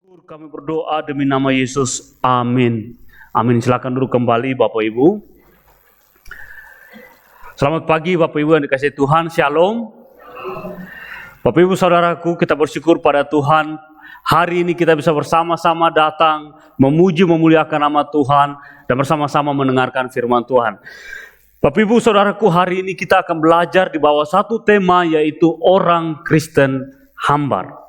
Kami berdoa demi nama Yesus. Amin. Amin. Silakan duduk kembali Bapak Ibu. Selamat pagi Bapak Ibu yang dikasihi Tuhan. Shalom. Bapak Ibu saudaraku, kita bersyukur pada Tuhan. Hari ini kita bisa bersama-sama datang memuji memuliakan nama Tuhan dan bersama-sama mendengarkan firman Tuhan. Bapak Ibu saudaraku, hari ini kita akan belajar di bawah satu tema, yaitu orang Kristen hambar.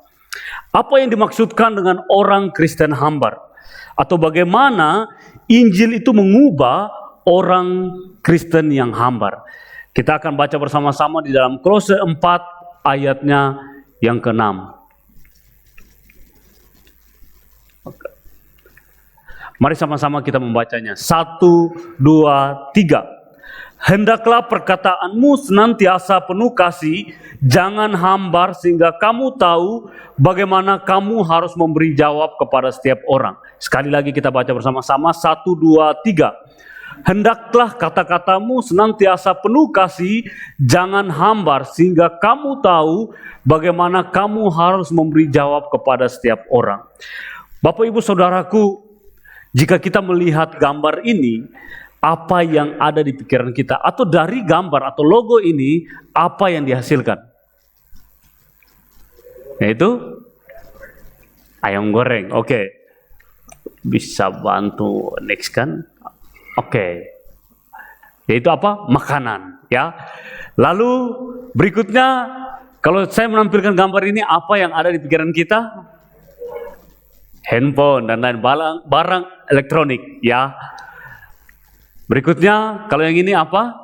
Apa yang dimaksudkan dengan orang Kristen hambar? Atau bagaimana Injil itu mengubah orang Kristen yang hambar? Kita akan baca bersama-sama di dalam Kolose 4 ayatnya yang ke-6. Mari sama-sama kita membacanya. 1, 2, 3. Hendaklah perkataanmu senantiasa penuh kasih, jangan hambar, sehingga kamu tahu bagaimana kamu harus memberi jawab kepada setiap orang. Sekali lagi kita baca bersama-sama. 1, 2, 3. Hendaklah kata-katamu senantiasa penuh kasih, jangan hambar, sehingga kamu tahu bagaimana kamu harus memberi jawab kepada setiap orang. Bapak Ibu saudaraku, jika kita melihat gambar ini, apa yang ada di pikiran kita, atau dari gambar atau logo ini, apa yang dihasilkan? Yaitu ayam goreng. Oke. Bisa bantu next kan? Oke. Yaitu apa? Makanan, ya. Lalu berikutnya, kalau saya menampilkan gambar ini, apa yang ada di pikiran kita? Handphone dan lain barang elektronik, ya. Berikutnya, kalau yang ini apa?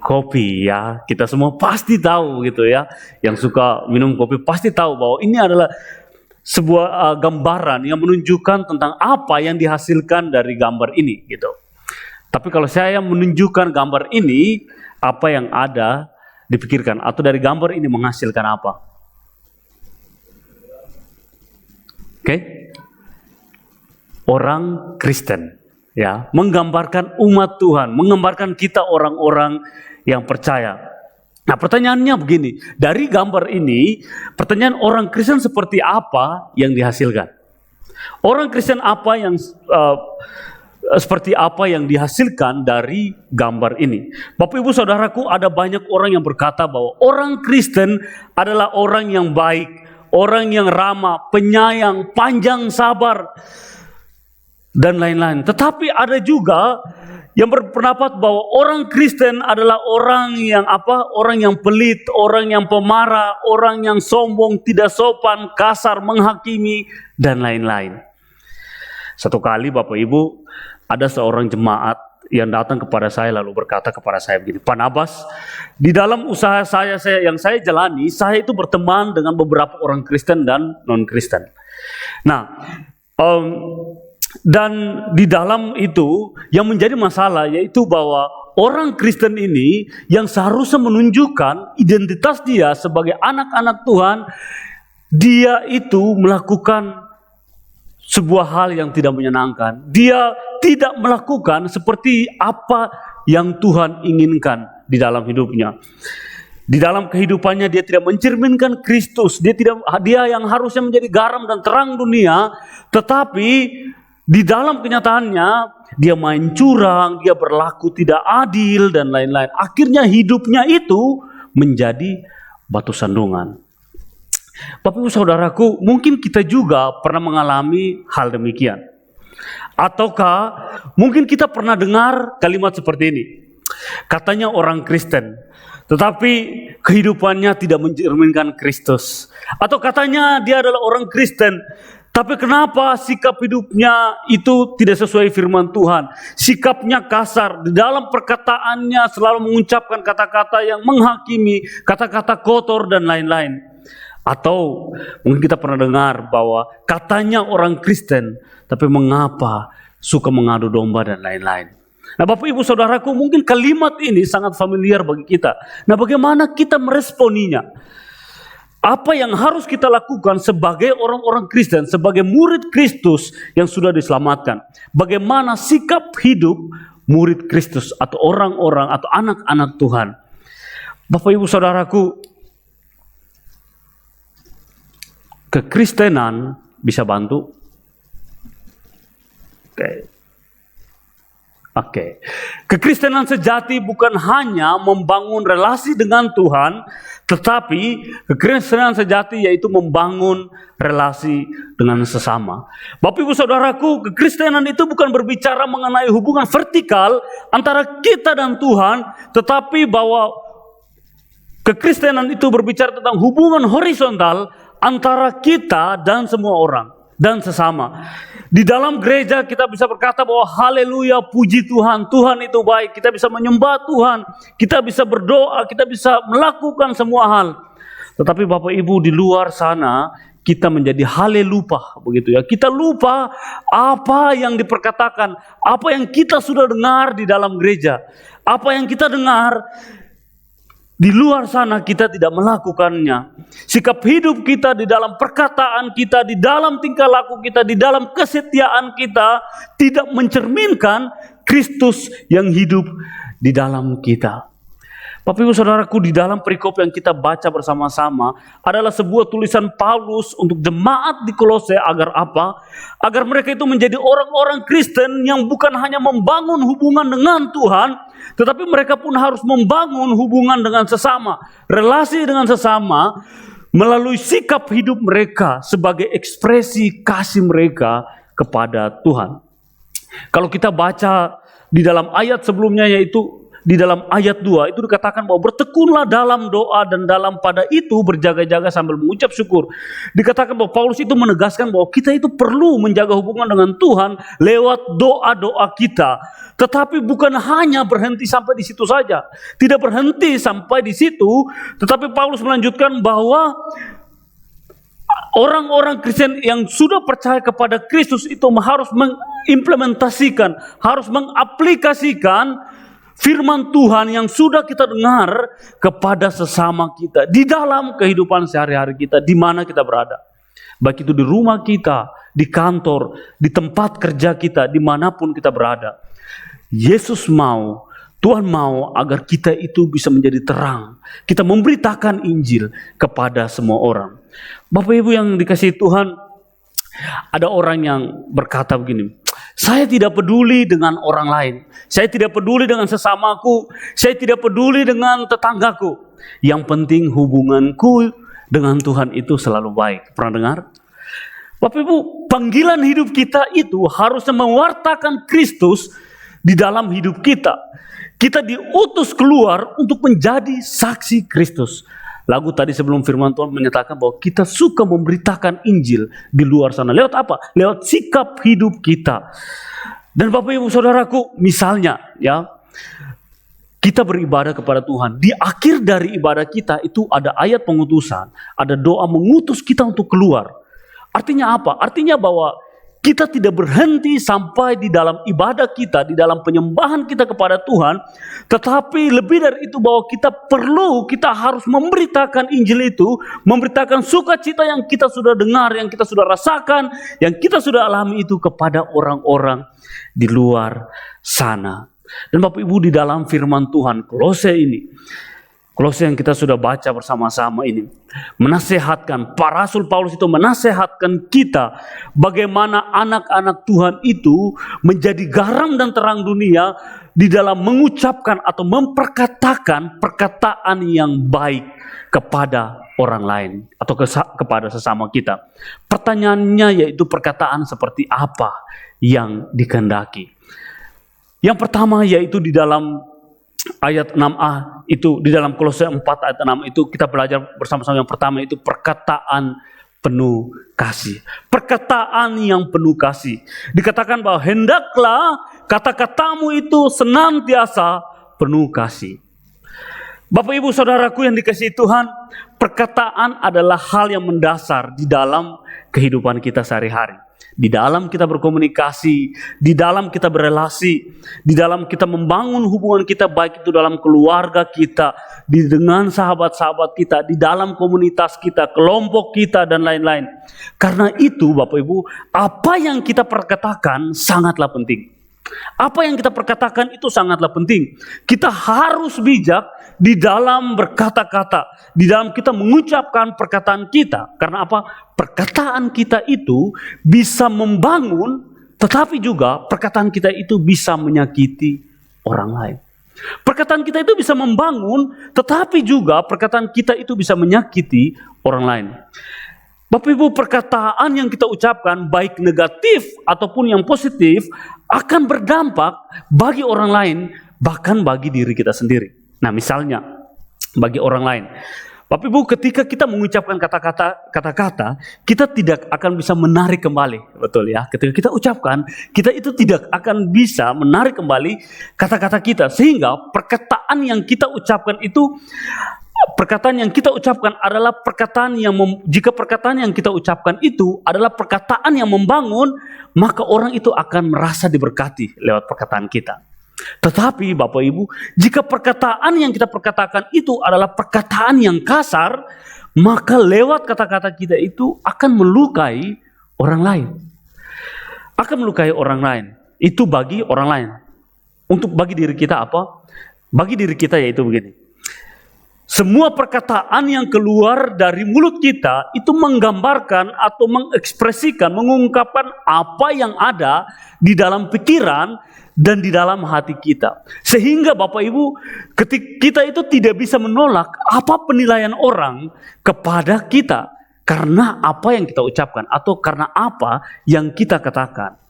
Kopi, ya. Kita semua pasti tahu gitu ya. Yang suka minum kopi pasti tahu bahwa ini adalah sebuah gambaran yang menunjukkan tentang apa yang dihasilkan dari gambar ini gitu. Tapi kalau saya menunjukkan gambar ini, apa yang ada dipikirkan atau dari gambar ini menghasilkan apa? Oke? Orang Kristen. Ya, menggambarkan umat Tuhan, menggambarkan kita orang-orang yang percaya. Nah, pertanyaannya begini, dari gambar ini, pertanyaan orang Kristen seperti apa yang dihasilkan? Orang Kristen apa yang seperti apa yang dihasilkan dari gambar ini? Bapak Ibu saudaraku, ada banyak orang yang berkata bahwa orang Kristen adalah orang yang baik, orang yang ramah, penyayang, panjang sabar, dan lain-lain. Tetapi ada juga yang berpendapat bahwa orang Kristen adalah orang yang apa? Orang yang pelit, orang yang pemarah, orang yang sombong, tidak sopan, kasar, menghakimi, dan lain-lain. Satu kali Bapak Ibu, ada seorang jemaat yang datang kepada saya lalu berkata kepada saya begini, Pak Nabas, di dalam usaha saya yang saya jalani, saya itu berteman dengan beberapa orang Kristen dan non-Kristen. Nah, dan di dalam itu yang menjadi masalah yaitu bahwa orang Kristen ini yang seharusnya menunjukkan identitas dia sebagai anak-anak Tuhan, dia itu melakukan sebuah hal yang tidak menyenangkan. Dia tidak melakukan seperti apa yang Tuhan inginkan di dalam hidupnya. Di dalam kehidupannya dia tidak mencerminkan Kristus. Dia yang harusnya menjadi garam dan terang dunia, tetapi di dalam kenyataannya, dia main curang, dia berlaku tidak adil, dan lain-lain. Akhirnya hidupnya itu menjadi batu sandungan. Bapak Ibu saudaraku, mungkin kita juga pernah mengalami hal demikian. Ataukah mungkin kita pernah dengar kalimat seperti ini. Katanya orang Kristen, tetapi kehidupannya tidak mencerminkan Kristus. Atau katanya dia adalah orang Kristen, tapi kenapa sikap hidupnya itu tidak sesuai firman Tuhan? Sikapnya kasar, di dalam perkataannya selalu mengucapkan kata-kata yang menghakimi, kata-kata kotor dan lain-lain. Atau mungkin kita pernah dengar bahwa katanya orang Kristen, tapi mengapa suka mengadu domba dan lain-lain. Nah Bapak Ibu Saudaraku, mungkin kalimat ini sangat familiar bagi kita. Nah bagaimana kita meresponinya? Apa yang harus kita lakukan sebagai orang-orang Kristen, sebagai murid Kristus yang sudah diselamatkan? Bagaimana sikap hidup murid Kristus atau orang-orang atau anak-anak Tuhan? Bapak Ibu Saudaraku, kekristenan Bisa bantu? Oke. Kekristenan sejati bukan hanya membangun relasi dengan Tuhan, tetapi kekristenan sejati yaitu membangun relasi dengan sesama. Bapak Ibu Saudaraku, kekristenan itu bukan berbicara mengenai hubungan vertikal antara kita dan Tuhan, tetapi bahwa kekristenan itu berbicara tentang hubungan horizontal antara kita dan semua orang dan sesama. Di dalam gereja kita bisa berkata bahwa haleluya, puji Tuhan, Tuhan itu baik. Kita bisa menyembah Tuhan, kita bisa berdoa, kita bisa melakukan semua hal. Tetapi Bapak Ibu, di luar sana kita menjadi halelupa, begitu ya. Kita lupa apa yang diperkatakan, apa yang kita sudah dengar di dalam gereja. Apa yang kita dengar di luar sana kita tidak melakukannya. Sikap hidup kita, di dalam perkataan kita, di dalam tingkah laku kita, di dalam kesetiaan kita tidak mencerminkan Kristus yang hidup di dalam kita. Bapak Ibu Saudaraku, di dalam perikop yang kita baca bersama-sama adalah sebuah tulisan Paulus untuk jemaat di Kolose agar apa? Agar mereka itu menjadi orang-orang Kristen yang bukan hanya membangun hubungan dengan Tuhan, tetapi mereka pun harus membangun hubungan dengan sesama, relasi dengan sesama melalui sikap hidup mereka sebagai ekspresi kasih mereka kepada Tuhan. Kalau kita baca di dalam ayat sebelumnya, yaitu di dalam ayat 2 itu dikatakan bahwa bertekunlah dalam doa dan dalam pada itu berjaga-jaga sambil mengucap syukur. Dikatakan bahwa Paulus itu menegaskan bahwa kita itu perlu menjaga hubungan dengan Tuhan lewat doa-doa kita. Tetapi bukan hanya berhenti sampai di situ saja. Tidak berhenti sampai di situ, tetapi Paulus melanjutkan bahwa orang-orang Kristen yang sudah percaya kepada Kristus itu harus mengimplementasikan, harus mengaplikasikan firman Tuhan yang sudah kita dengar kepada sesama kita di dalam kehidupan sehari-hari kita, di mana kita berada. Baik itu di rumah kita, di kantor, di tempat kerja kita, dimanapun kita berada. Yesus mau, Tuhan mau agar kita itu bisa menjadi terang. Kita memberitakan Injil kepada semua orang. Bapak Ibu yang dikasihi Tuhan, ada orang yang berkata begini, saya tidak peduli dengan orang lain. Saya tidak peduli dengan sesamaku. Saya tidak peduli dengan tetanggaku. Yang penting hubunganku dengan Tuhan itu selalu baik. Pernah dengar? Bapak Ibu, panggilan hidup kita itu harusnya mewartakan Kristus di dalam hidup kita. Kita diutus keluar untuk menjadi saksi Kristus. Lagu tadi sebelum firman Tuhan menyatakan bahwa kita suka memberitakan Injil di luar sana. Lewat apa? Lewat sikap hidup kita. Dan Bapak Ibu Saudaraku, misalnya ya, kita beribadah kepada Tuhan. Di akhir dari ibadah kita itu ada ayat pengutusan, ada doa mengutus kita untuk keluar. Artinya apa? Artinya bahwa kita tidak berhenti sampai di dalam ibadah kita, di dalam penyembahan kita kepada Tuhan. Tetapi lebih dari itu bahwa kita harus memberitakan Injil itu, memberitakan sukacita yang kita sudah dengar, yang kita sudah rasakan, yang kita sudah alami itu kepada orang-orang di luar sana. Dan Bapak Ibu, di dalam firman Tuhan Kolose ini, Kolose yang kita sudah baca bersama-sama ini menasehatkan, Pak Rasul Paulus itu menasehatkan kita bagaimana anak-anak Tuhan itu menjadi garam dan terang dunia di dalam mengucapkan atau memperkatakan perkataan yang baik kepada orang lain atau kepada sesama kita. Pertanyaannya yaitu perkataan seperti apa yang dikehendaki. Yang pertama yaitu di dalam ayat 6a itu, di dalam Kolose 4 ayat 6 itu kita belajar bersama-sama. Yang pertama itu perkataan penuh kasih. Perkataan yang penuh kasih. Dikatakan bahwa hendaklah kata-katamu itu senantiasa penuh kasih. Bapak Ibu Saudaraku yang dikasihi Tuhan, perkataan adalah hal yang mendasar di dalam kehidupan kita sehari-hari. Di dalam kita berkomunikasi, di dalam kita berelasi, di dalam kita membangun hubungan kita, baik itu dalam keluarga kita, dengan sahabat-sahabat kita, di dalam komunitas kita, kelompok kita, dan lain-lain. Karena itu Bapak Ibu, apa yang kita perkatakan sangatlah penting. Apa yang kita perkatakan itu sangatlah penting. Kita harus bijak di dalam berkata-kata, di dalam kita mengucapkan perkataan kita. Karena apa? Perkataan kita itu bisa membangun, tetapi juga perkataan kita itu bisa menyakiti orang lain. Perkataan kita itu bisa membangun, tetapi juga perkataan kita itu bisa menyakiti orang lain. Bapak Ibu, perkataan yang kita ucapkan baik negatif ataupun yang positif akan berdampak bagi orang lain, bahkan bagi diri kita sendiri. Nah, misalnya bagi orang lain. Bapak Ibu, ketika kita mengucapkan kata-kata, kita tidak akan bisa menarik kembali, betul ya? Ketika kita ucapkan, kita itu tidak akan bisa menarik kembali kata-kata kita, sehingga perkataan yang kita ucapkan itu, perkataan yang kita ucapkan adalah perkataan yang jika perkataan yang kita ucapkan itu adalah perkataan yang membangun, maka orang itu akan merasa diberkati lewat perkataan kita. Tetapi Bapak Ibu, jika perkataan yang kita perkatakan itu adalah perkataan yang kasar, maka lewat kata-kata kita itu akan melukai orang lain. Akan melukai orang lain. Itu bagi orang lain. Untuk bagi diri kita apa? Bagi diri kita yaitu begini. Semua perkataan yang keluar dari mulut kita itu menggambarkan atau mengekspresikan, mengungkapkan apa yang ada di dalam pikiran dan di dalam hati kita. Sehingga Bapak Ibu, ketika kita itu tidak bisa menolak apa penilaian orang kepada kita karena apa yang kita ucapkan atau karena apa yang kita katakan.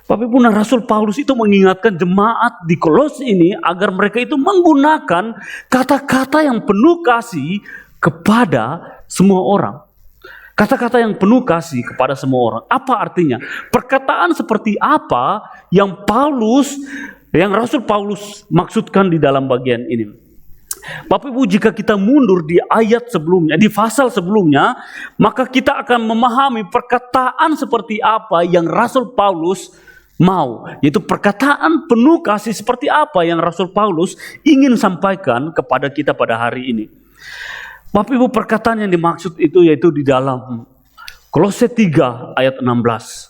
Bapak Ibu, nah Rasul Paulus itu mengingatkan jemaat di Kolose ini agar mereka itu menggunakan kata-kata yang penuh kasih kepada semua orang. Kata-kata yang penuh kasih kepada semua orang. Apa artinya? Perkataan seperti apa yang Rasul Paulus maksudkan di dalam bagian ini? Bapak Ibu, jika kita mundur di ayat sebelumnya, di pasal sebelumnya, maka kita akan memahami perkataan seperti apa yang Rasul Paulus mau, yaitu perkataan penuh kasih seperti apa yang Rasul Paulus ingin sampaikan kepada kita pada hari ini. Bapak Ibu, perkataan yang dimaksud itu yaitu di dalam Kolose 3 ayat 16.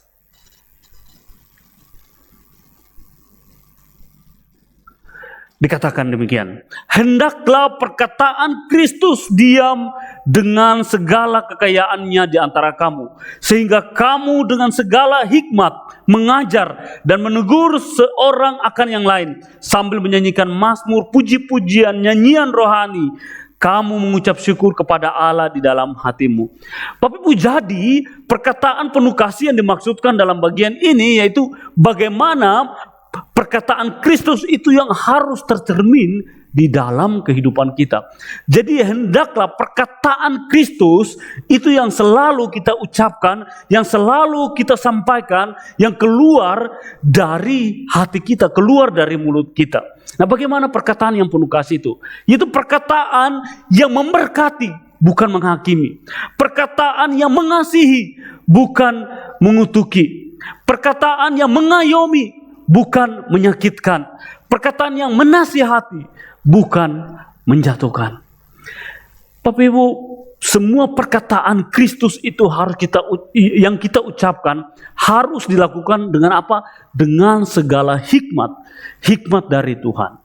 Dikatakan demikian, hendaklah perkataan Kristus diam dengan segala kekayaannya di antara kamu, sehingga kamu dengan segala hikmat mengajar dan menegur seorang akan yang lain, sambil menyanyikan mazmur, puji-pujian, nyanyian rohani, kamu mengucap syukur kepada Allah di dalam hatimu. Bapak Ibu, jadi perkataan penuh kasih yang dimaksudkan dalam bagian ini yaitu bagaimana perkataan Kristus itu yang harus tercermin di dalam kehidupan kita. Jadi hendaklah perkataan Kristus itu yang selalu kita ucapkan, yang selalu kita sampaikan, yang keluar dari hati kita, keluar dari mulut kita. Nah, bagaimana perkataan yang penuh kasih itu? Yaitu perkataan yang memberkati, bukan menghakimi. Perkataan yang mengasihi, bukan mengutuki. Perkataan yang mengayomi, bukan menyakitkan. Perkataan yang menasihati, bukan menjatuhkan. Bapak Ibu, semua perkataan Kristus itu harus yang kita ucapkan harus dilakukan dengan apa? Dengan segala hikmat dari Tuhan.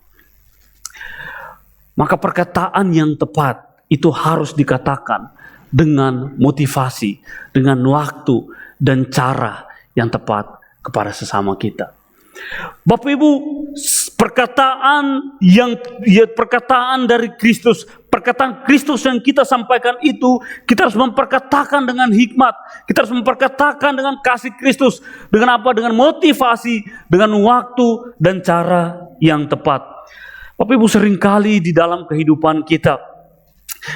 Maka perkataan yang tepat itu harus dikatakan dengan motivasi, dengan waktu dan cara yang tepat kepada sesama kita. Bapak Ibu, perkataan dari Kristus, perkataan Kristus yang kita sampaikan itu kita harus memperkatakan dengan hikmat, kita harus memperkatakan dengan kasih Kristus, dengan apa? Dengan motivasi, dengan waktu dan cara yang tepat. Bapak Ibu, seringkali di dalam kehidupan kita,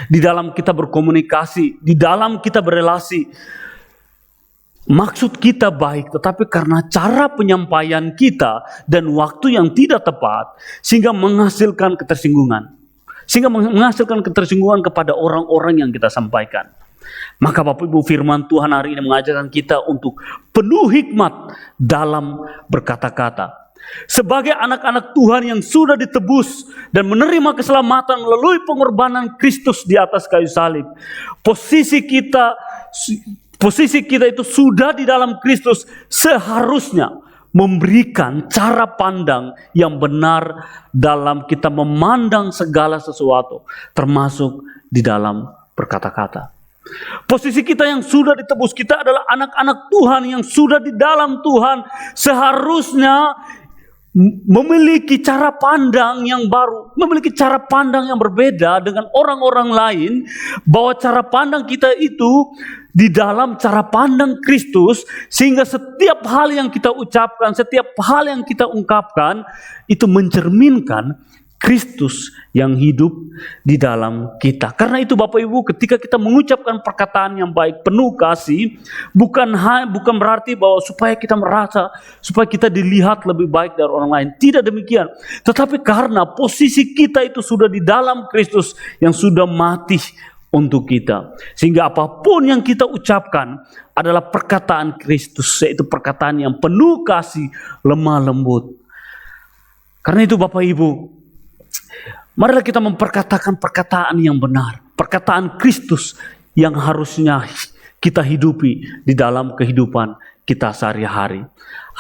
di dalam kita berkomunikasi, di dalam kita berelasi, maksud kita baik, tetapi karena cara penyampaian kita dan waktu yang tidak tepat, sehingga menghasilkan ketersinggungan. Kepada orang-orang yang kita sampaikan. Maka Bapak Ibu, firman Tuhan hari ini mengajarkan kita untuk penuh hikmat dalam berkata-kata. Sebagai anak-anak Tuhan yang sudah ditebus dan menerima keselamatan melalui pengorbanan Kristus di atas kayu salib, posisi kita itu sudah di dalam Kristus, seharusnya memberikan cara pandang yang benar dalam kita memandang segala sesuatu, termasuk di dalam berkata-kata. Posisi kita yang sudah ditebus, kita adalah anak-anak Tuhan yang sudah di dalam Tuhan, seharusnya memiliki cara pandang yang baru, memiliki cara pandang yang berbeda dengan orang-orang lain, bahwa cara pandang kita itu di dalam cara pandang Kristus, sehingga setiap hal yang kita ucapkan, setiap hal yang kita ungkapkan itu mencerminkan Kristus yang hidup di dalam kita. Karena itu Bapak Ibu, ketika kita mengucapkan perkataan yang baik, penuh kasih, bukan berarti bahwa supaya kita merasa, supaya kita dilihat lebih baik dari orang lain. Tidak demikian. Tetapi karena posisi kita itu sudah di dalam Kristus yang sudah mati untuk kita. Sehingga apapun yang kita ucapkan adalah perkataan Kristus, yaitu perkataan yang penuh kasih, lemah lembut. Karena itu Bapak Ibu, marilah kita memperkatakan perkataan yang benar, perkataan Kristus yang harusnya kita hidupi di dalam kehidupan kita sehari-hari.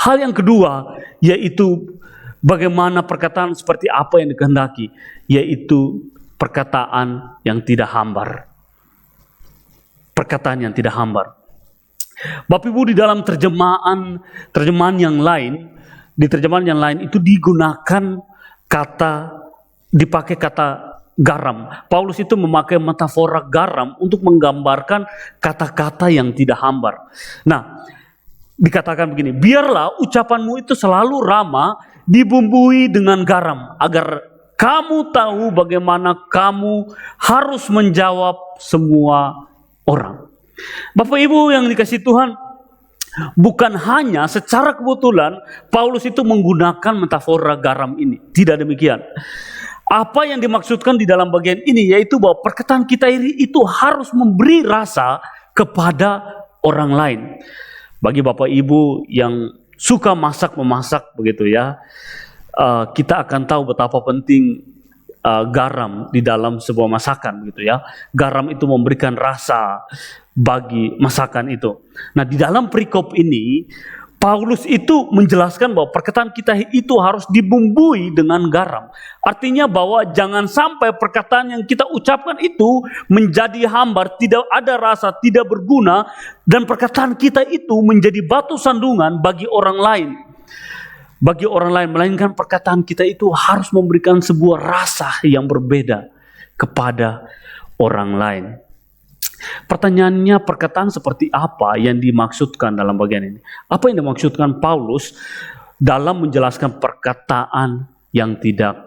Hal yang kedua yaitu bagaimana perkataan seperti apa yang dikehendaki, yaitu perkataan yang tidak hambar. Perkataan yang tidak hambar. Bapak Ibu, di dalam terjemahan yang lain, di terjemahan yang lain itu dipakai kata garam. Paulus itu memakai metafora garam untuk menggambarkan kata-kata yang tidak hambar. Nah, dikatakan begini, biarlah ucapanmu itu selalu ramah, dibumbui dengan garam, agar kamu tahu bagaimana kamu harus menjawab semua orang. Bapak Ibu yang dikasihi Tuhan, bukan hanya secara kebetulan Paulus itu menggunakan metafora garam ini. Tidak demikian. Apa yang dimaksudkan di dalam bagian ini yaitu bahwa perkataan kita itu harus memberi rasa kepada orang lain. Bagi Bapak Ibu yang suka memasak begitu ya, kita akan tahu betapa penting garam di dalam sebuah masakan gitu ya. Garam itu memberikan rasa bagi masakan itu. Nah, di dalam perikop ini Paulus itu menjelaskan bahwa perkataan kita itu harus dibumbui dengan garam. Artinya bahwa jangan sampai perkataan yang kita ucapkan itu menjadi hambar, tidak ada rasa, tidak berguna, dan perkataan kita itu menjadi batu sandungan bagi orang lain. Bagi orang lain, melainkan perkataan kita itu harus memberikan sebuah rasa yang berbeda kepada orang lain. Pertanyaannya, perkataan seperti apa yang dimaksudkan dalam bagian ini? Apa yang dimaksudkan Paulus dalam menjelaskan perkataan yang tidak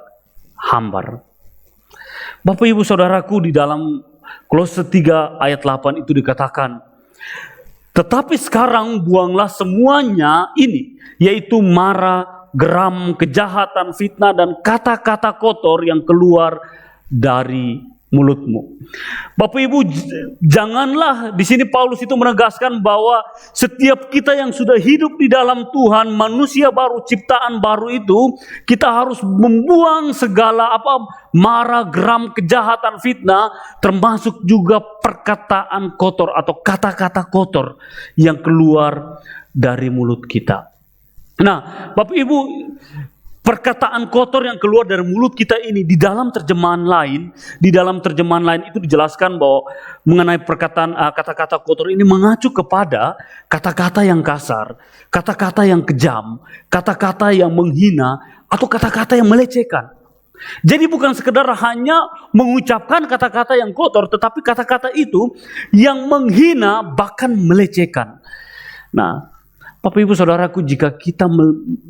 hambar? Bapak Ibu Saudaraku, di dalam Kolose 3 ayat 8 itu dikatakan, tetapi sekarang buanglah semuanya ini, yaitu marah, geram, kejahatan, fitnah, dan kata-kata kotor yang keluar dari mulutmu. Bapak Ibu, janganlah, di sini Paulus itu menegaskan bahwa setiap kita yang sudah hidup di dalam Tuhan, manusia baru, ciptaan baru itu, kita harus membuang segala marah, geram, kejahatan, fitnah, termasuk juga perkataan kotor atau kata-kata kotor yang keluar dari mulut kita. Nah, Bapak Ibu, perkataan kotor yang keluar dari mulut kita ini di dalam terjemahan lain itu dijelaskan bahwa mengenai perkataan kata-kata kotor ini mengacu kepada kata-kata yang kasar, kata-kata yang kejam, kata-kata yang menghina, atau kata-kata yang melecehkan. Jadi bukan sekedar hanya mengucapkan kata-kata yang kotor, tetapi kata-kata itu yang menghina bahkan melecehkan. Nah, Bapak Ibu Saudaraku, jika kita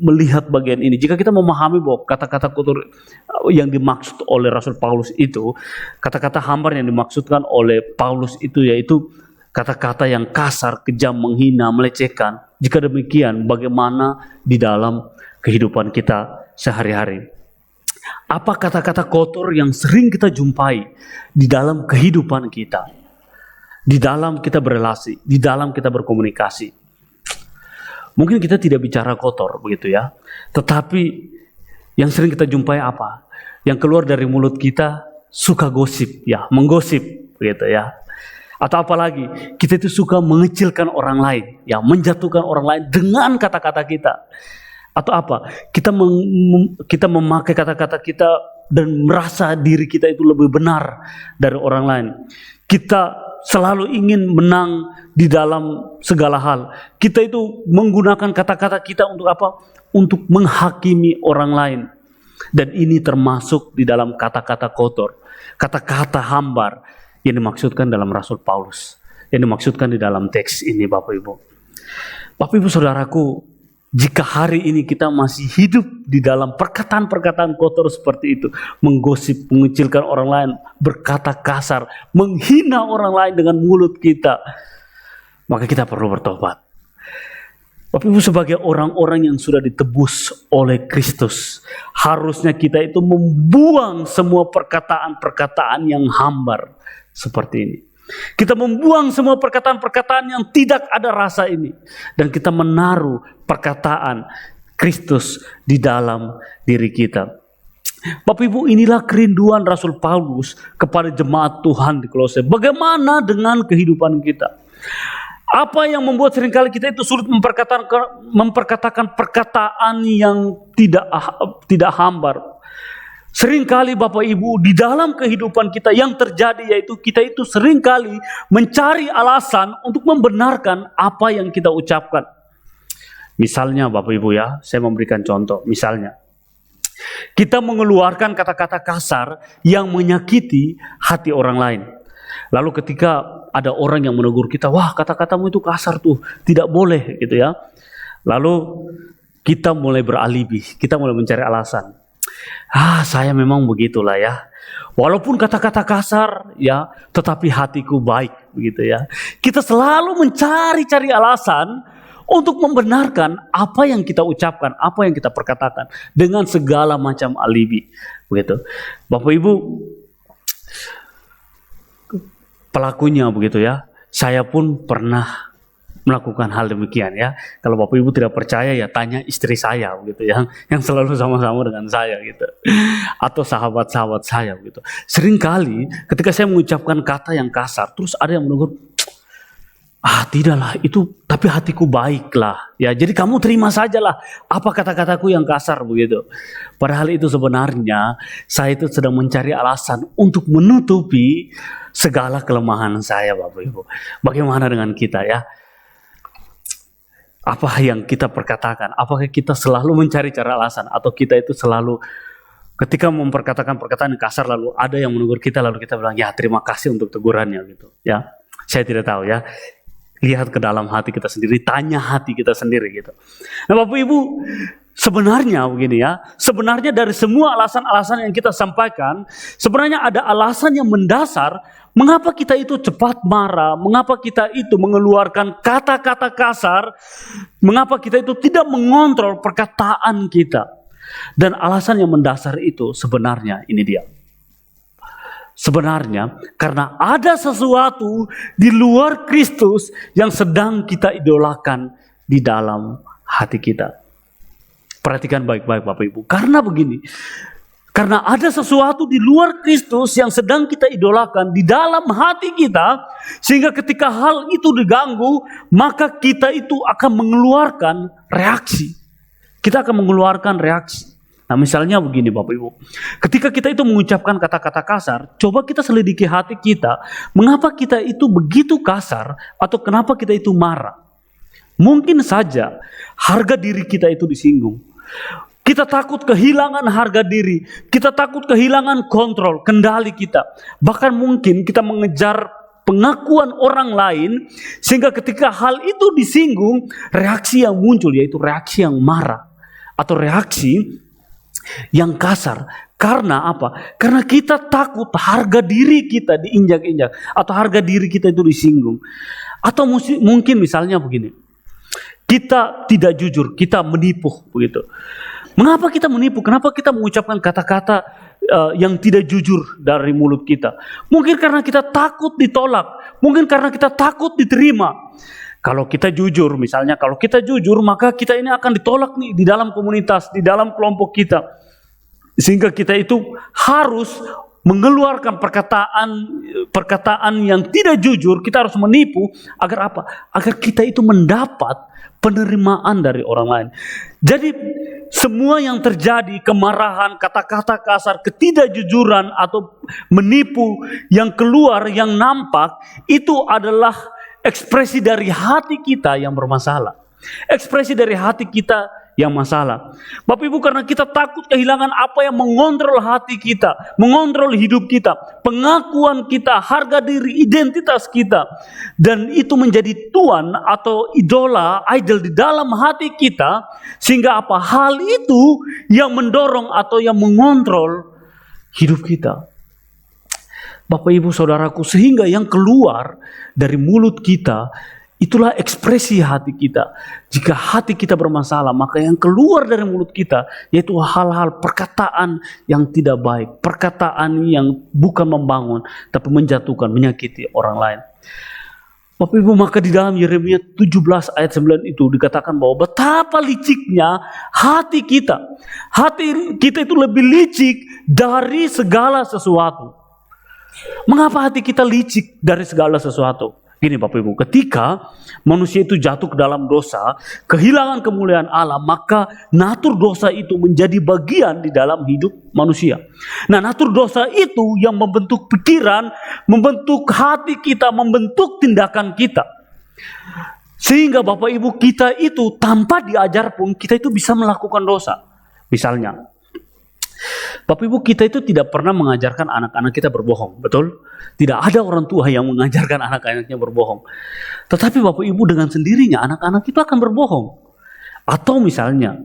melihat bagian ini, jika kita memahami bahwa kata-kata kotor yang dimaksud oleh Rasul Paulus itu, kata-kata hambar yang dimaksudkan oleh Paulus itu yaitu kata-kata yang kasar, kejam, menghina, melecehkan. Jika demikian, bagaimana di dalam kehidupan kita sehari-hari? Apa kata-kata kotor yang sering kita jumpai di dalam kehidupan kita? Di dalam kita berelasi, di dalam kita berkomunikasi. Mungkin kita tidak bicara kotor begitu ya. Tetapi yang sering kita jumpai apa? Yang keluar dari mulut kita suka gosip ya, menggosip begitu ya. Atau apalagi kita itu suka mengecilkan orang lain ya, menjatuhkan orang lain dengan kata-kata kita. Atau apa? Kita memakai kata-kata kita dan merasa diri kita itu lebih benar dari orang lain. Kita selalu ingin menang di dalam segala hal. Kita itu menggunakan kata-kata kita untuk apa? Untuk menghakimi orang lain. Dan ini termasuk di dalam kata-kata kotor, kata-kata hambar yang dimaksudkan dalam Rasul Paulus, yang dimaksudkan di dalam teks ini, Bapak Ibu. Bapak Ibu Saudaraku, jika hari ini kita masih hidup di dalam perkataan-perkataan kotor seperti itu, menggosip, mengecilkan orang lain, berkata kasar, menghina orang lain dengan mulut kita, maka kita perlu bertobat. Bapak Ibu, sebagai orang-orang yang sudah ditebus oleh Kristus, harusnya kita itu membuang semua perkataan-perkataan yang hambar seperti ini. Kita membuang semua perkataan-perkataan yang tidak ada rasa ini. Dan kita menaruh perkataan Kristus di dalam diri kita. Bapak Ibu, inilah kerinduan Rasul Paulus kepada jemaat Tuhan di Kolose. Bagaimana dengan kehidupan kita? Apa yang membuat seringkali kita itu sulit memperkatakan perkataan yang tidak hambar? Seringkali Bapak Ibu, di dalam kehidupan kita yang terjadi yaitu kita itu seringkali mencari alasan untuk membenarkan apa yang kita ucapkan. Misalnya Bapak Ibu ya, saya memberikan contoh. Misalnya, kita mengeluarkan kata-kata kasar yang menyakiti hati orang lain. Lalu ketika ada orang yang menegur kita, wah kata-katamu itu kasar tuh, tidak boleh gitu ya. Lalu kita mulai beralibi, kita mulai mencari alasan. Saya memang begitulah ya. Walaupun kata-kata kasar ya, tetapi hatiku baik begitu ya. Kita selalu mencari-cari alasan untuk membenarkan apa yang kita ucapkan, apa yang kita perkatakan dengan segala macam alibi begitu. Bapak Ibu, pelakunya begitu ya. Saya pun pernah melakukan hal demikian ya. Kalau Bapak Ibu tidak percaya ya tanya istri saya begitu ya, yang selalu sama-sama dengan saya gitu. Atau sahabat-sahabat saya begitu. Seringkali ketika saya mengucapkan kata yang kasar, terus ada yang menegur, tidaklah itu, tapi hatiku baiklah. Ya, jadi kamu terima sajalah apa kata-kataku yang kasar begitu. Padahal itu sebenarnya saya itu sedang mencari alasan untuk menutupi segala kelemahan saya, Bapak Ibu. Bagaimana dengan kita ya? Apa yang kita perkatakan? Apakah kita selalu mencari cara alasan, atau kita itu selalu ketika memperkatakan perkataan yang kasar lalu ada yang menegur kita, lalu kita bilang ya terima kasih untuk tegurannya gitu ya. Saya tidak tahu ya. Lihat ke dalam hati kita sendiri, tanya hati kita sendiri gitu. Nah Bapak Ibu, sebenarnya begini ya, sebenarnya dari semua alasan-alasan yang kita sampaikan, sebenarnya ada alasan yang mendasar mengapa kita itu cepat marah, mengapa kita itu mengeluarkan kata-kata kasar, mengapa kita itu tidak mengontrol perkataan kita. Dan alasan yang mendasar itu sebenarnya ini dia. Sebenarnya karena ada sesuatu di luar Kristus yang sedang kita idolakan di dalam hati kita. Perhatikan baik-baik Bapak Ibu. Karena begini, karena ada sesuatu di luar Kristus yang sedang kita idolakan di dalam hati kita, sehingga ketika hal itu diganggu, maka kita itu akan mengeluarkan reaksi. Kita akan mengeluarkan reaksi. Nah misalnya begini Bapak Ibu, ketika kita itu mengucapkan kata-kata kasar, coba kita selidiki hati kita, mengapa kita itu begitu kasar atau kenapa kita itu marah. Mungkin saja harga diri kita itu disinggung. Kita takut kehilangan harga diri, kita takut kehilangan kontrol, kendali kita. Bahkan mungkin kita mengejar pengakuan orang lain, sehingga ketika hal itu disinggung, reaksi yang muncul yaitu reaksi yang marah atau reaksi yang kasar. Karena apa? Karena kita takut harga diri kita diinjak-injak atau harga diri kita itu disinggung. Atau mungkin misalnya begini, kita tidak jujur, kita menipu begitu. Mengapa kita menipu? Kenapa kita mengucapkan kata-kata yang tidak jujur dari mulut kita? Mungkin karena kita takut ditolak, mungkin karena kita takut diterima. Kalau kita jujur, misalnya kalau kita jujur, maka kita ini akan ditolak nih di dalam komunitas, di dalam kelompok kita. Sehingga kita itu harus mengeluarkan perkataan yang tidak jujur, kita harus menipu agar apa? Agar kita itu mendapat penerimaan dari orang lain. Jadi semua yang terjadi, kemarahan, kata-kata kasar, ketidakjujuran atau menipu yang keluar, yang nampak, itu adalah ekspresi dari hati kita yang bermasalah. Ekspresi dari hati kita yang masalah. Bapak Ibu, karena kita takut kehilangan apa yang mengontrol hati kita, mengontrol hidup kita, pengakuan kita, harga diri, identitas kita, dan itu menjadi tuan atau idola, idol di dalam hati kita, sehingga apa? Hal itu yang mendorong atau yang mengontrol hidup kita. Bapak Ibu Saudaraku, sehingga yang keluar dari mulut kita itulah ekspresi hati kita. Jika hati kita bermasalah, maka yang keluar dari mulut kita yaitu hal-hal perkataan yang tidak baik, perkataan yang bukan membangun tapi menjatuhkan, menyakiti orang lain. Bapak Ibu, maka di dalam Yeremia 17 ayat 9 itu dikatakan bahwa betapa liciknya hati kita. Hati kita itu lebih licik dari segala sesuatu. Mengapa hati kita licik dari segala sesuatu? Gini Bapak Ibu, ketika manusia itu jatuh ke dalam dosa, kehilangan kemuliaan Allah, maka natur dosa itu menjadi bagian di dalam hidup manusia. Nah, natur dosa itu yang membentuk pikiran, membentuk hati kita, membentuk tindakan kita. Sehingga Bapak Ibu, kita itu tanpa diajar pun kita itu bisa melakukan dosa. Misalnya, Bapak Ibu, kita itu tidak pernah mengajarkan anak-anak kita berbohong, betul? Tidak ada orang tua yang mengajarkan anak-anaknya berbohong. Tetapi Bapak Ibu, dengan sendirinya anak-anak itu akan berbohong. Atau misalnya,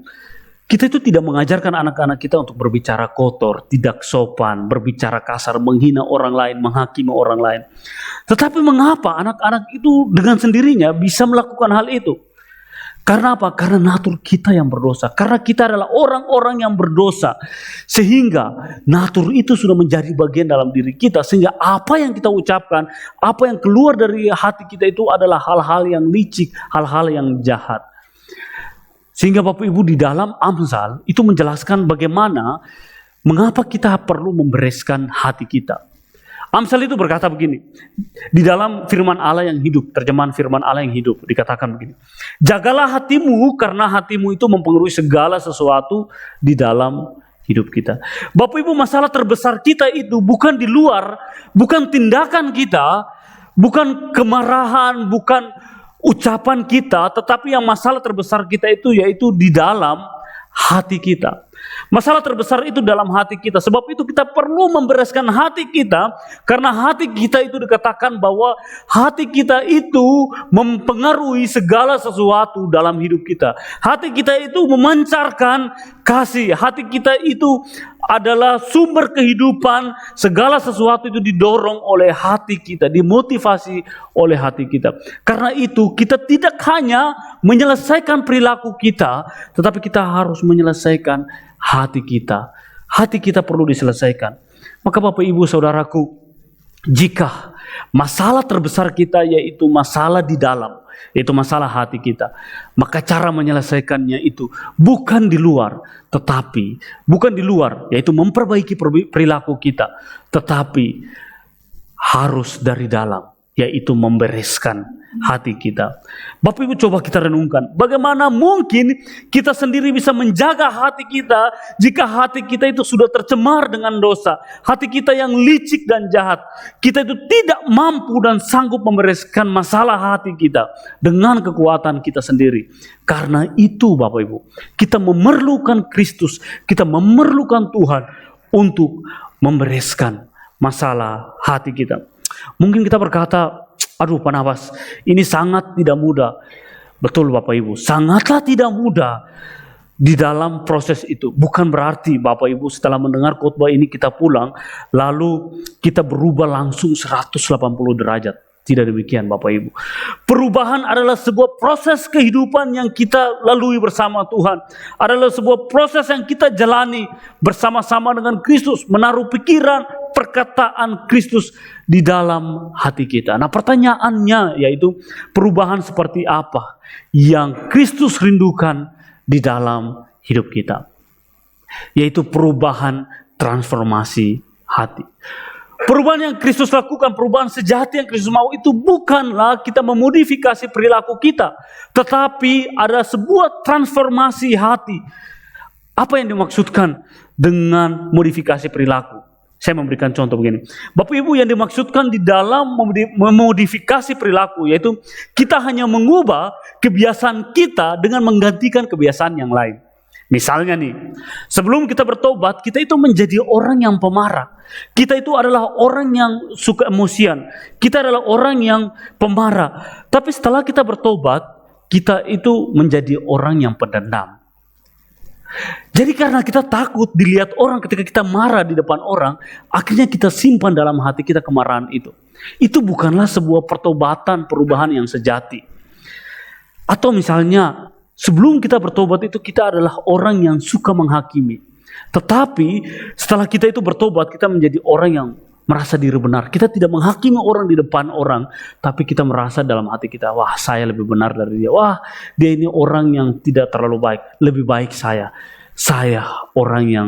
kita itu tidak mengajarkan anak-anak kita untuk berbicara kotor, tidak sopan, berbicara kasar, menghina orang lain, menghakimi orang lain. Tetapi mengapa anak-anak itu dengan sendirinya bisa melakukan hal itu? Karena apa? Karena natur kita yang berdosa. Karena kita adalah orang-orang yang berdosa. Sehingga natur itu sudah menjadi bagian dalam diri kita. Sehingga apa yang kita ucapkan, apa yang keluar dari hati kita itu adalah hal-hal yang licik, hal-hal yang jahat. Sehingga Bapak Ibu, di dalam Amsal itu menjelaskan bagaimana, mengapa kita perlu membereskan hati kita. Amsal itu berkata begini, di dalam firman Allah yang hidup, terjemahan firman Allah yang hidup, dikatakan begini. Jagalah hatimu, karena hatimu itu mempengaruhi segala sesuatu di dalam hidup kita. Bapak Ibu, masalah terbesar kita itu bukan di luar, bukan tindakan kita, bukan kemarahan, bukan ucapan kita, tetapi yang masalah terbesar kita itu yaitu di dalam hati kita. Masalah terbesar itu dalam hati kita. Sebab itu kita perlu membereskan hati kita, karena hati kita itu dikatakan bahwa hati kita itu mempengaruhi segala sesuatu dalam hidup kita. Hati kita itu memancarkan kasih. Hati kita itu adalah sumber kehidupan. Segala sesuatu itu didorong oleh hati kita, dimotivasi oleh hati kita. Karena itu kita tidak hanya menyelesaikan perilaku kita, tetapi kita harus menyelesaikan hati kita. Hati kita perlu diselesaikan. Maka Bapak Ibu Saudaraku, jika masalah terbesar kita yaitu masalah di dalam, yaitu masalah hati kita, maka cara menyelesaikannya itu bukan di luar, tetapi bukan di luar, yaitu memperbaiki perilaku kita, tetapi harus dari dalam, yaitu membereskan hati kita. Bapak Ibu, coba kita renungkan, bagaimana mungkin kita sendiri bisa menjaga hati kita jika hati kita itu sudah tercemar dengan dosa, hati kita yang licik dan jahat. Kita itu tidak mampu dan sanggup membereskan masalah hati kita dengan kekuatan kita sendiri. Karena itu Bapak Ibu, kita memerlukan Kristus, kita memerlukan Tuhan untuk membereskan masalah hati kita. Mungkin kita berkata, aduh Pak Nafas, ini sangat tidak mudah. Betul Bapak Ibu, sangatlah tidak mudah di dalam proses itu. Bukan berarti Bapak Ibu setelah mendengar khotbah ini kita pulang, lalu kita berubah langsung 180 derajat. Tidak demikian Bapak Ibu. Perubahan adalah sebuah proses kehidupan yang kita lalui bersama Tuhan. Adalah sebuah proses yang kita jalani bersama-sama dengan Kristus. Menaruh pikiran, perkataan Kristus di dalam hati kita. Nah, pertanyaannya yaitu perubahan seperti apa yang Kristus rindukan di dalam hidup kita? Yaitu perubahan transformasi hati. Perubahan yang Kristus lakukan, perubahan sejati yang Kristus mau itu bukanlah kita memodifikasi perilaku kita, tetapi ada sebuah transformasi hati. Apa yang dimaksudkan dengan modifikasi perilaku? Saya memberikan contoh begini. Bapak Ibu, yang dimaksudkan di dalam memodifikasi perilaku yaitu kita hanya mengubah kebiasaan kita dengan menggantikan kebiasaan yang lain. Misalnya nih, sebelum kita bertobat, kita itu menjadi orang yang pemarah. Kita itu adalah orang yang suka emosian. Kita adalah orang yang pemarah. Tapi setelah kita bertobat, kita itu menjadi orang yang pendendam. Jadi karena kita takut dilihat orang ketika kita marah di depan orang, akhirnya kita simpan dalam hati kita kemarahan itu. Itu bukanlah sebuah pertobatan, perubahan yang sejati. Atau misalnya, sebelum kita bertobat itu kita adalah orang yang suka menghakimi. Tetapi setelah kita itu bertobat, kita menjadi orang yang merasa diri benar. Kita tidak menghakimi orang di depan orang, tapi kita merasa dalam hati kita, wah saya lebih benar dari dia. Wah dia ini orang yang tidak terlalu baik, lebih baik saya. Saya orang yang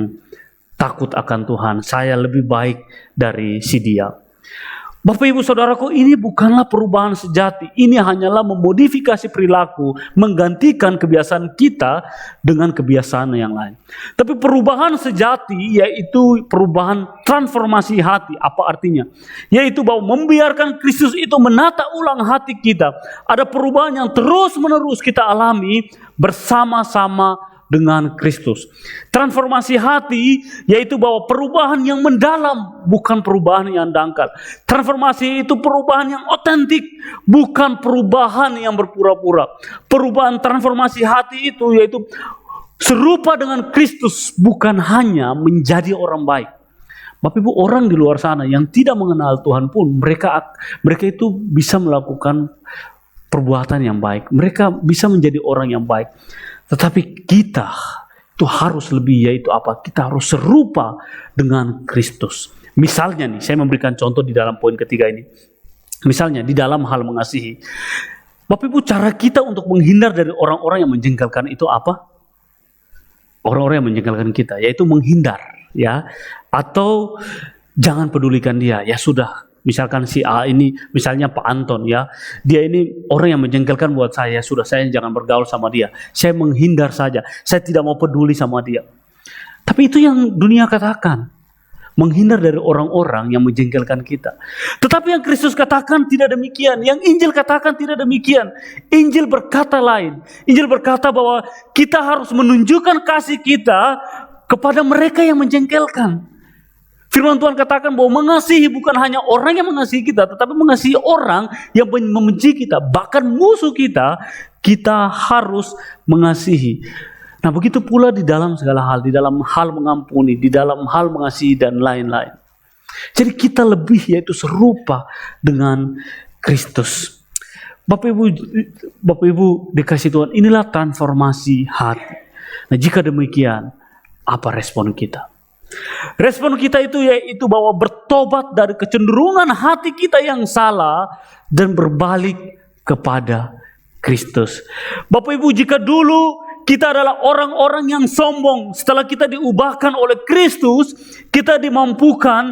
takut akan Tuhan, saya lebih baik dari si dia. Bapak Ibu Saudaraku, ini bukanlah perubahan sejati. Ini hanyalah memodifikasi perilaku, menggantikan kebiasaan kita dengan kebiasaan yang lain. Tapi perubahan sejati yaitu perubahan transformasi hati. Apa artinya? Yaitu bahwa membiarkan Kristus itu menata ulang hati kita. Ada perubahan yang terus-menerus kita alami bersama-sama dengan Kristus. Transformasi hati yaitu bahwa perubahan yang mendalam, bukan perubahan yang dangkal. Transformasi itu perubahan yang otentik, bukan perubahan yang berpura-pura. Perubahan transformasi hati itu yaitu serupa dengan Kristus, bukan hanya menjadi orang baik. Bapak Ibu, orang di luar sana yang tidak mengenal Tuhan pun mereka itu bisa melakukan perbuatan yang baik. Mereka bisa menjadi orang yang baik. Tetapi kita itu harus lebih, yaitu apa? Kita harus serupa dengan Kristus. Misalnya nih, saya memberikan contoh di dalam poin ketiga ini. Misalnya di dalam hal mengasihi. Bapak Ibu, cara kita untuk menghindar dari orang-orang yang menjengkelkan itu apa? Orang-orang yang menjengkelkan kita, yaitu menghindar, ya. Atau jangan pedulikan dia, ya sudah. Misalkan si A ini, misalnya Pak Anton ya, dia ini orang yang menjengkelkan buat saya, sudah saya jangan bergaul sama dia. Saya menghindar saja, saya tidak mau peduli sama dia. Tapi itu yang dunia katakan, menghindar dari orang-orang yang menjengkelkan kita. Tetapi yang Kristus katakan tidak demikian, yang Injil katakan tidak demikian. Injil berkata lain, Injil berkata bahwa kita harus menunjukkan kasih kita kepada mereka yang menjengkelkan. Firman Tuhan katakan bahwa mengasihi bukan hanya orang yang mengasihi kita, tetapi mengasihi orang yang membenci kita. Bahkan musuh kita, kita harus mengasihi. Nah begitu pula di dalam segala hal, di dalam hal mengampuni, di dalam hal mengasihi dan lain-lain. Jadi kita lebih yaitu serupa dengan Kristus. Bapak Ibu dikasih Tuhan, inilah transformasi hati. Nah jika demikian, apa respon kita? Respon kita itu yaitu bahwa bertobat dari kecenderungan hati kita yang salah dan berbalik kepada Kristus. Bapak Ibu, jika dulu kita adalah orang-orang yang sombong, setelah kita diubahkan oleh Kristus, kita dimampukan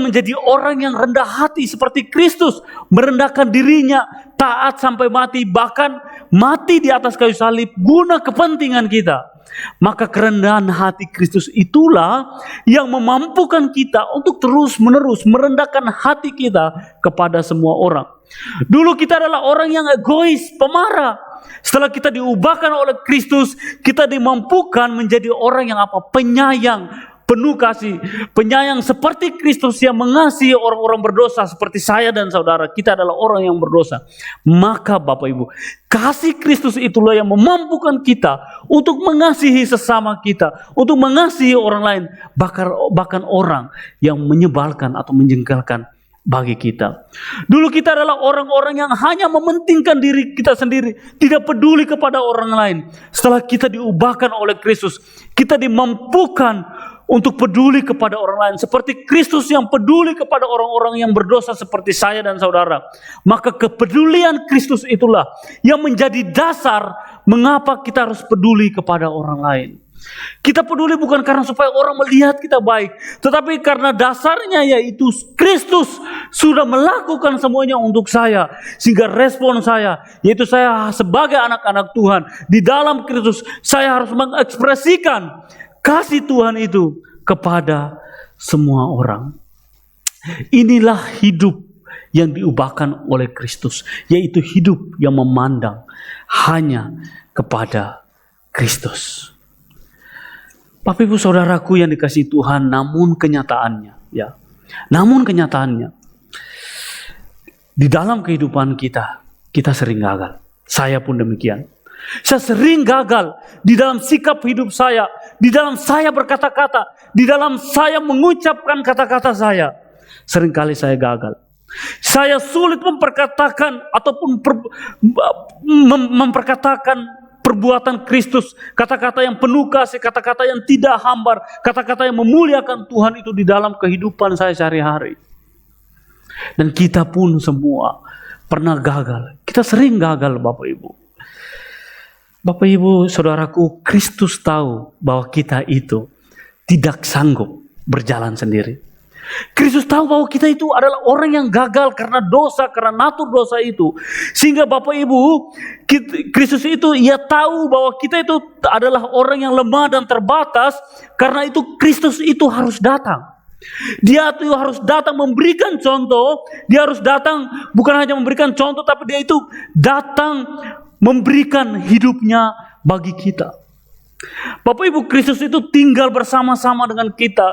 menjadi orang yang rendah hati seperti Kristus, merendahkan dirinya, taat sampai mati, bahkan mati di atas kayu salib guna kepentingan kita. Maka kerendahan hati Kristus itulah yang memampukan kita untuk terus-menerus merendahkan hati kita kepada semua orang. Dulu kita adalah orang yang egois, pemarah. Setelah kita diubahkan oleh Kristus, kita dimampukan menjadi orang yang apa? Penyayang, penuh kasih, penyayang seperti Kristus yang mengasihi orang-orang berdosa seperti saya dan saudara. Kita adalah orang yang berdosa. Maka Bapak Ibu, kasih Kristus itulah yang memampukan kita untuk mengasihi sesama kita, untuk mengasihi orang lain, bahkan orang yang menyebalkan atau menjengkelkan bagi kita. Dulu kita adalah orang-orang yang hanya mementingkan diri kita sendiri, tidak peduli kepada orang lain. Setelah kita diubahkan oleh Kristus, kita dimampukan untuk peduli kepada orang lain seperti Kristus yang peduli kepada orang-orang yang berdosa seperti saya dan saudara. Maka kepedulian Kristus itulah yang menjadi dasar mengapa kita harus peduli kepada orang lain. Kita peduli bukan karena supaya orang melihat kita baik, tetapi karena dasarnya yaitu Kristus sudah melakukan semuanya untuk saya. Sehingga respon saya, yaitu saya sebagai anak-anak Tuhan, di dalam Kristus saya harus mengekspresikan kasih Tuhan itu kepada semua orang. Inilah hidup yang diubahkan oleh Kristus, yaitu hidup yang memandang hanya kepada Kristus. Bapak Ibu Saudaraku yang dikasihi Tuhan, namun kenyataannya di dalam kehidupan kita sering gagal. Saya pun demikian. Saya sering gagal di dalam sikap hidup saya, di dalam saya berkata-kata, di dalam saya mengucapkan kata-kata saya. Seringkali saya gagal. Saya sulit memperkatakan ataupun memperkatakan perbuatan Kristus, kata-kata yang penuh kasih, kata-kata yang tidak hambar, kata-kata yang memuliakan Tuhan itu di dalam kehidupan saya sehari-hari. Dan kita pun semua pernah gagal. Kita sering gagal, Bapak Ibu. Bapak Ibu, Saudaraku, Kristus tahu bahwa kita itu tidak sanggup berjalan sendiri. Kristus tahu bahwa kita itu adalah orang yang gagal karena dosa, karena natur dosa itu. Sehingga Bapak Ibu, Kristus itu ia tahu bahwa kita itu adalah orang yang lemah dan terbatas. Karena itu Kristus itu harus datang. Dia itu harus datang memberikan contoh. Dia harus datang bukan hanya memberikan contoh, tapi dia itu datang memberikan hidupnya bagi kita. Bapak Ibu, Kristus itu tinggal bersama-sama dengan kita,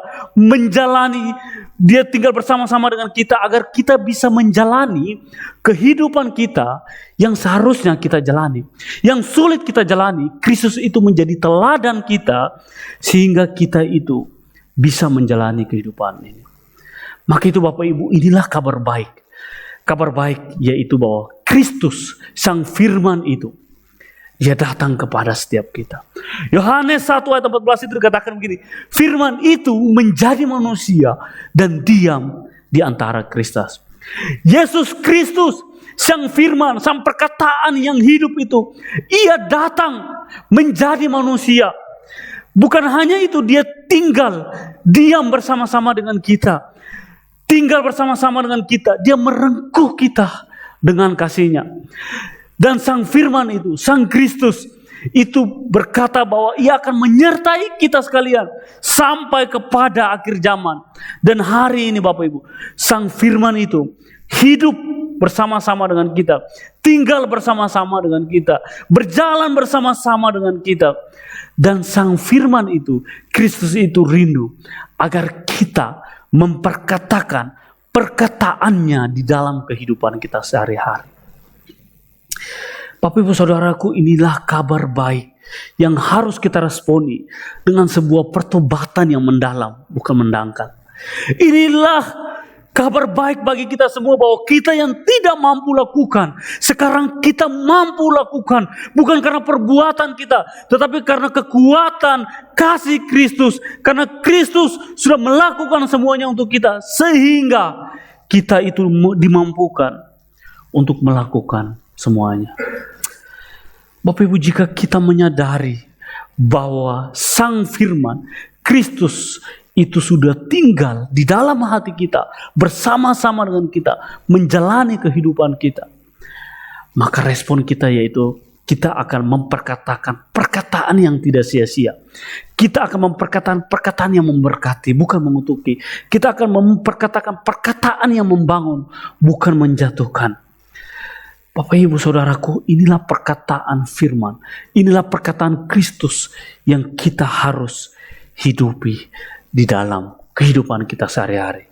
dia tinggal bersama-sama dengan kita agar kita bisa menjalani kehidupan kita yang seharusnya kita jalani. Yang sulit kita jalani, Kristus itu menjadi teladan kita sehingga kita itu bisa menjalani kehidupan ini. Maka itu Bapak Ibu, inilah kabar baik. Kabar baik yaitu bahwa Kristus, Sang Firman itu, Dia datang kepada setiap kita. Yohanes 1 ayat 14 itu dikatakan begini, Firman itu menjadi manusia dan diam di antara Kristus. Yesus Kristus, Sang Firman, Sang perkataan yang hidup itu, Ia datang menjadi manusia. Bukan hanya itu, Dia tinggal, diam bersama-sama dengan kita. Tinggal bersama-sama dengan kita. Dia merengkuh kita dengan kasih-Nya. Dan Sang Firman itu, Sang Kristus itu berkata bahwa Ia akan menyertai kita sekalian sampai kepada akhir zaman. Dan hari ini Bapak Ibu, Sang Firman itu hidup bersama-sama dengan kita, tinggal bersama-sama dengan kita, berjalan bersama-sama dengan kita. Dan Sang Firman itu, Kristus itu rindu agar kita memperkatakan perkataannya di dalam kehidupan kita sehari-hari. Bapak Ibu Saudaraku, inilah kabar baik yang harus kita responi dengan sebuah pertobatan yang mendalam, bukan mendangkal. Inilah kabar baik bagi kita semua bahwa kita yang tidak mampu lakukan, sekarang kita mampu lakukan. Bukan karena perbuatan kita, tetapi karena kekuatan kasih Kristus. Karena Kristus sudah melakukan semuanya untuk kita, sehingga kita itu dimampukan untuk melakukan semuanya. Bapak Ibu, jika kita menyadari bahwa Sang Firman, Kristus itu sudah tinggal di dalam hati kita, bersama-sama dengan kita, menjalani kehidupan kita, maka respon kita yaitu kita akan memperkatakan perkataan yang tidak sia-sia. Kita akan memperkatakan perkataan yang memberkati, bukan mengutuki. Kita akan memperkatakan perkataan yang membangun, bukan menjatuhkan. Bapak Ibu Saudaraku, inilah perkataan Firman, inilah perkataan Kristus yang kita harus hidupi di dalam kehidupan kita sehari-hari.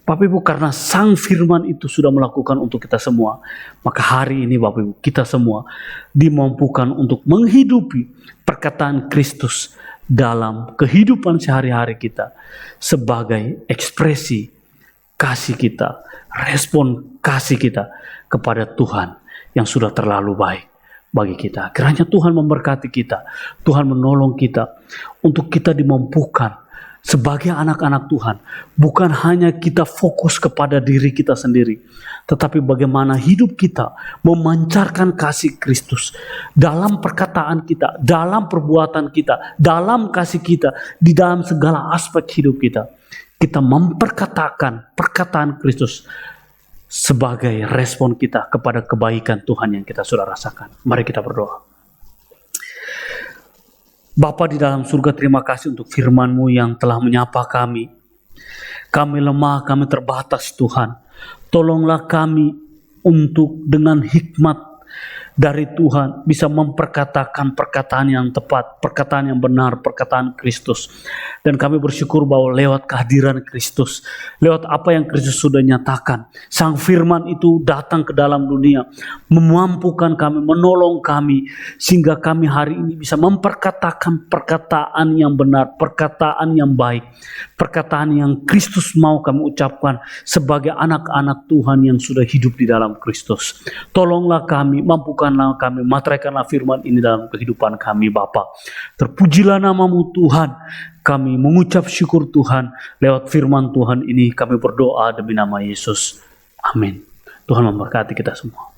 Bapak Ibu, karena Sang Firman itu sudah melakukan untuk kita semua, maka hari ini Bapak Ibu, kita semua dimampukan untuk menghidupi perkataan Kristus dalam kehidupan sehari-hari kita sebagai ekspresi kasih kita, respon kasih kita kepada Tuhan yang sudah terlalu baik bagi kita. Kiranya Tuhan memberkati kita, Tuhan menolong kita untuk kita dimampukan sebagai anak-anak Tuhan, bukan hanya kita fokus kepada diri kita sendiri, tetapi bagaimana hidup kita memancarkan kasih Kristus dalam perkataan kita, dalam perbuatan kita, dalam kasih kita, di dalam segala aspek hidup kita. Kita memperkatakan perkataan Kristus sebagai respon kita kepada kebaikan Tuhan yang kita sudah rasakan. Mari kita berdoa. Bapa di dalam surga, terima kasih untuk firman-Mu yang telah menyapa kami. Kami lemah, kami terbatas Tuhan. Tolonglah kami untuk dengan hikmat dari Tuhan bisa memperkatakan perkataan yang tepat, perkataan yang benar, perkataan Kristus. Dan kami bersyukur bahwa lewat kehadiran Kristus, lewat apa yang Kristus sudah nyatakan, Sang Firman itu datang ke dalam dunia, memampukan kami, menolong kami, sehingga kami hari ini bisa memperkatakan perkataan yang benar, perkataan yang baik, perkataan yang Kristus mau kami ucapkan sebagai anak-anak Tuhan yang sudah hidup di dalam Kristus. Tolonglah kami, mampukanlah kami, materaikanlah firman ini dalam kehidupan kami Bapa. Terpujilah nama-Mu Tuhan. Kami mengucap syukur Tuhan lewat firman Tuhan ini, kami berdoa demi nama Yesus. Amin. Tuhan memberkati kita semua.